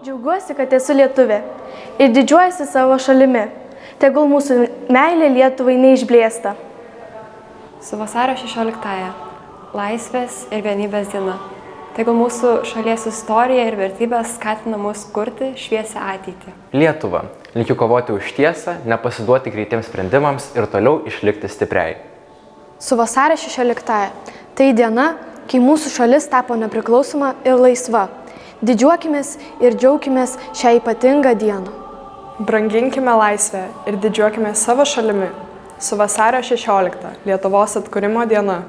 Džiaugiuosi, kad esu lietuvė ir didžiuojasi savo šalimi. Tegul mūsų meilė Lietuvai neišblėsta. Su vasario 16-ąja Laisvės ir vienybės diena. Tegul mūsų šalies istorija ir vertybės skatina mus kurti šviesią ateitį. Lietuva, linkiu kovoti už tiesą, nepasiduoti greitiems sprendimams ir toliau išlikti stipriai. Su vasario 16-ąja. Tai diena, kai mūsų šalis tapo nepriklausoma ir laisva. Didžiuokimės ir džiaukimės šią ypatingą dieną. Branginkime laisvę ir didžiuokime savo šalimi. Su vasario 16 Lietuvos atkūrimo diena.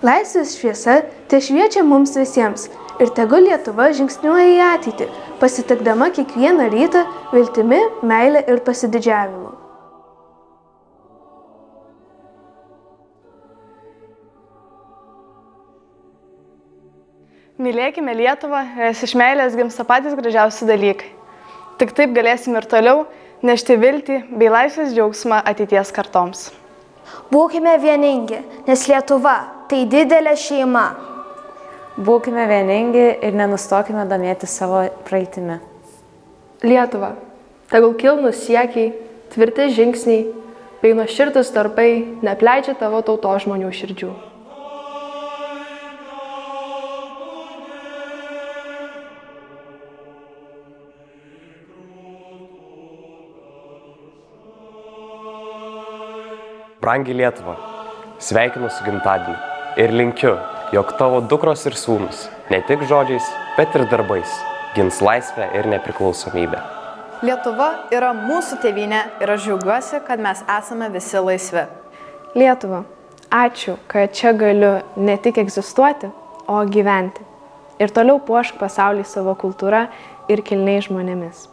Laisvės šviesa te šviečia mums visiems ir tegul Lietuva žingsniuoja į ateitį, pasitikdama kiekvieną rytą viltimi, meile ir pasididžiavimu. Mylėkime Lietuvą, nes iš meilės gimsta patys gražiausi dalykai. Tik taip galėsime ir toliau nešti viltį bei laisvės džiaugsmą ateities kartoms. Būkime vieningi, nes Lietuva tai didelė šeima. Būkime vieningi ir nenustokime domėtis savo praeitimi. Lietuva, tegul kilnūs siekiai, tvirti žingsniai bei nuoširdūs darbai neapleidžia tavo tautos žmonių širdžių. Brangi Lietuva, sveikinu su gimtadieniu ir linkiu, jog tavo dukros ir sūnus ne tik žodžiais, bet ir darbais gins laisvę ir nepriklausomybę. Lietuva yra mūsų tėvynė ir aš džiaugiuosi, kad mes esame visi laisvi. Lietuva, ačiū, kad čia galiu ne tik egzistuoti, o gyventi. Ir toliau puošk pasaulį savo kultūrą ir kilniais žmonėmis.